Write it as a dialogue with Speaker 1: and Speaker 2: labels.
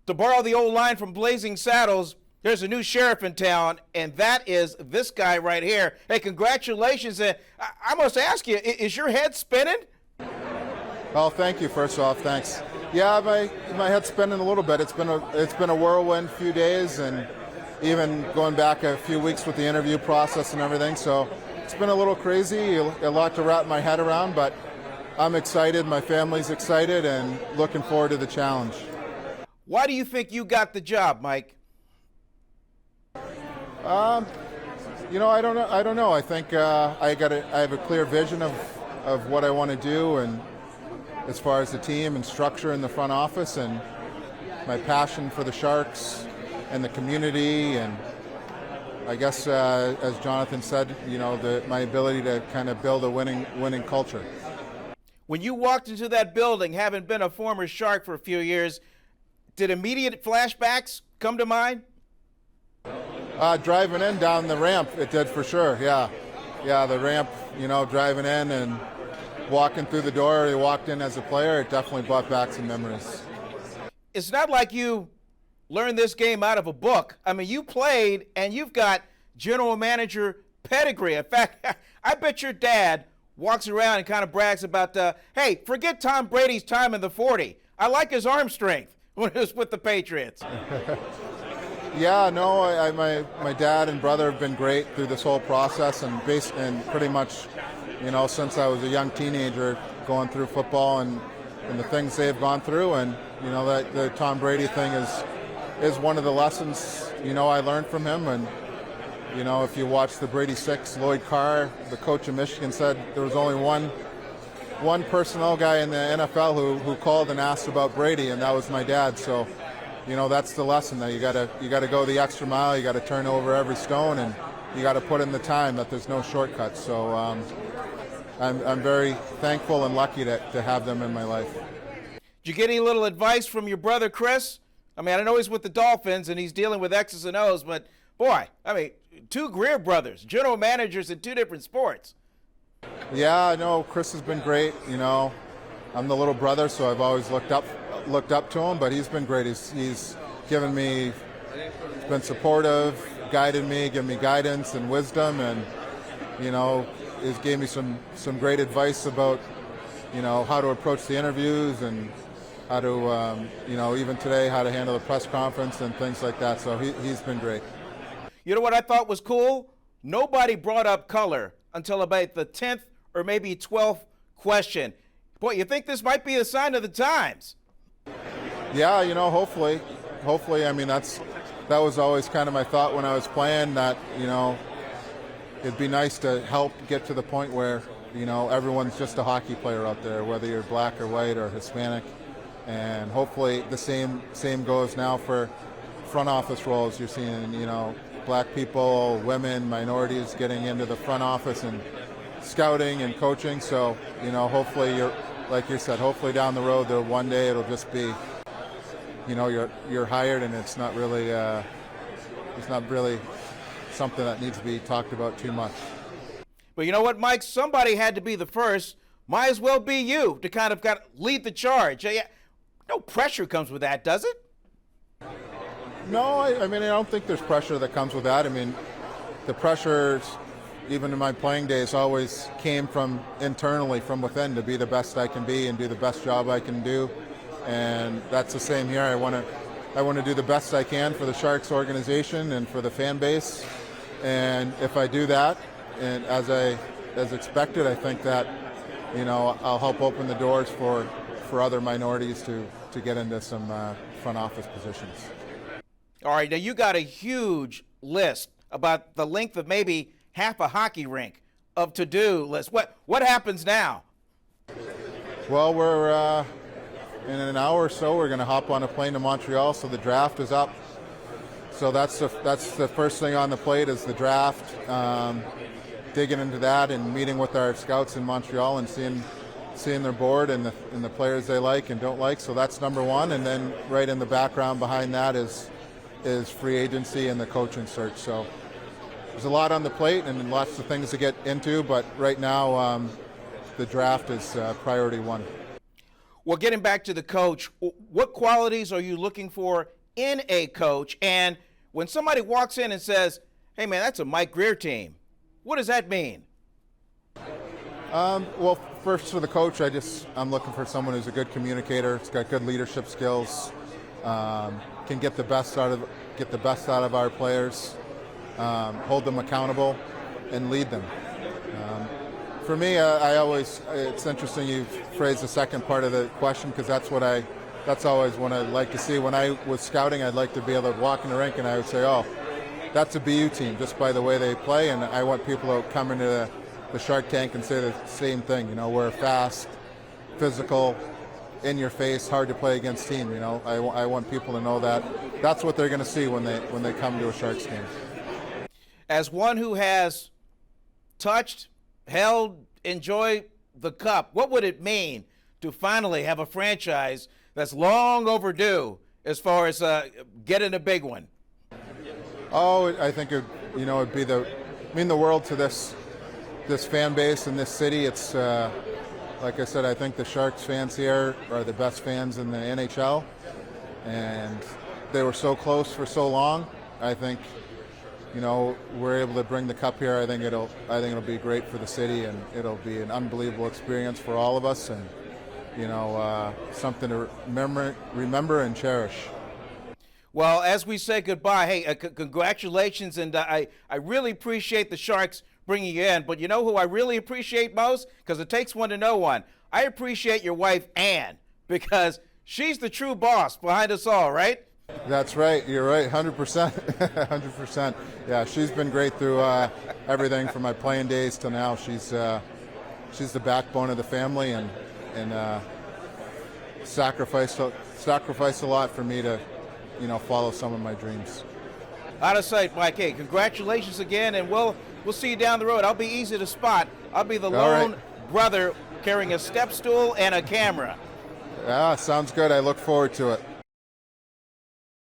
Speaker 1: To borrow the old line from Blazing Saddles, there's a new sheriff in town, and that is this guy right here. Hey, congratulations. I must ask you, is your head spinning?
Speaker 2: Well, thank you, first off, thanks. Yeah, my head's spinning a little bit. It's been a whirlwind few days, and even going back a few weeks with the interview process and everything, so it's been a little crazy, a lot to wrap my head around, but I'm excited, my family's excited, and looking forward to the challenge.
Speaker 1: Why do you think you got the job, Mike?
Speaker 2: I don't know. I think I have a clear vision of what I want to do, and as far as the team and structure in the front office, and my passion for the Sharks and the community, and I guess as Jonathan said, my ability to kind of build a winning culture.
Speaker 1: When you walked into that building, having been a former Shark for a few years, did immediate flashbacks come to mind?
Speaker 2: Driving in down the ramp, it did for sure, yeah. Yeah, the ramp, driving in and walking through the door, you walked in as a player, it definitely brought back some memories.
Speaker 1: It's not like you learned this game out of a book. I mean, you played, and you've got general manager pedigree. In fact, I bet your dad walks around and kind of brags about, hey, forget Tom Brady's time in the 40. I like his arm strength when he was with the Patriots.
Speaker 2: Yeah, no, my dad and brother have been great through this whole process, and pretty much, since I was a young teenager going through football and the things they've gone through, and that the Tom Brady thing is one of the lessons I learned from him. And if you watch the Brady 6, Lloyd Carr, the coach of Michigan, said there was only one personnel guy in the NFL who called and asked about Brady, and that was my dad. So that's the lesson, that you gotta go the extra mile, you gotta turn over every stone, and you gotta put in the time, that there's no shortcuts. So I'm very thankful and lucky to have them in my life.
Speaker 1: Did you get any little advice from your brother Chris? I mean, I know he's with the Dolphins and he's dealing with X's and O's, but boy, I mean, two Grier brothers, general managers in two different sports.
Speaker 2: Yeah, I know Chris has been great. I'm the little brother, so I've always looked up to him, but he's been great. He's been supportive, guided me, given me guidance and wisdom, and he's gave me some great advice about how to approach the interviews, and how to even today, how to handle the press conference and things like that. So he's been great.
Speaker 1: You know what I thought was cool? Nobody brought up color until about the 10th or maybe 12th question. Boy, you think this might be a sign of the times?
Speaker 2: Yeah, hopefully. I mean, that was always kind of my thought when I was playing, that it'd be nice to help get to the point where everyone's just a hockey player out there, whether you're black or white or Hispanic, and hopefully the same goes now for front office roles. You're seeing black people, women, minorities getting into the front office and scouting and coaching. So hopefully, like you said, hopefully down the road, one day it'll just be you're hired, and it's not really something that needs to be talked about too much.
Speaker 1: But you know what, Mike? Somebody had to be the first. Might as well be you to kind of lead the charge. Yeah, no pressure comes with that, does it?
Speaker 2: No, I mean, I don't think there's pressure that comes with that. I mean, the pressure, even in my playing days, always came from internally, from within, to be the best I can be and do the best job I can do. And that's the same here. I want to do the best I can for the Sharks organization and for the fan base. And if I do that, and as expected, I think that I'll help open the doors for other minorities to get into some front office positions.
Speaker 1: All right, now you got a huge list, about the length of maybe half a hockey rink, of to-do list. What happens now?
Speaker 2: Well, we're in an hour or so, we're going to hop on a plane to Montreal, so the draft is up. So that's the first thing on the plate, is the draft. Digging into that and meeting with our scouts in Montreal and seeing their board and the players they like and don't like. So that's number one. And then right in the background behind that is free agency and the coaching search. So there's a lot on the plate and lots of things to get into, but right now the draft is priority one.
Speaker 1: Well, getting back to the coach, what qualities are you looking for in a coach? And when somebody walks in and says, hey, man, that's a Mike Grier team, what does that mean?
Speaker 2: Well, first for the coach, I'm looking for someone who's a good communicator, has got good leadership skills, can get the best out of our players, hold them accountable, and lead them. For me, it's interesting you phrased the second part of the question, because that's always what I like to see. When I was scouting, I'd like to be able to walk in the rink and I would say, oh, that's a BU team just by the way they play, and I want people to come into the Shark Tank and say the same thing. You know, we're fast, physical, in your face, hard to play against team. You know, I want people to know that. That's what they're going to see when they come to a Sharks game.
Speaker 1: As one who has touched, held, enjoyed the cup, what would it mean to finally have a franchise that's long overdue as far as getting a big one?
Speaker 2: Oh, I think it'd mean the world to this fan base in this city. It's like I said, I think the Sharks fans here are the best fans in the NHL, and they were so close for so long. I think, we're able to bring the cup here. I think it'll be great for the city, and it'll be an unbelievable experience for all of us, and something to remember and cherish.
Speaker 1: Well, as we say goodbye, hey, congratulations, and I really appreciate the Sharks bringing you in. But you know who I really appreciate most? Because it takes one to know one. I appreciate your wife, Ann, because she's the true boss behind us all, right?
Speaker 2: That's right. You're right. 100%. 100%. Yeah, she's been great through everything from my playing days to now. She's the backbone of the family, and sacrificed a lot for me to follow some of my dreams.
Speaker 1: Out of sight, Mike. Hey, congratulations again, and we'll see you down the road. I'll be easy to spot. I'll be the lone brother carrying a step stool and a camera.
Speaker 2: Yeah, sounds good. I look forward to it.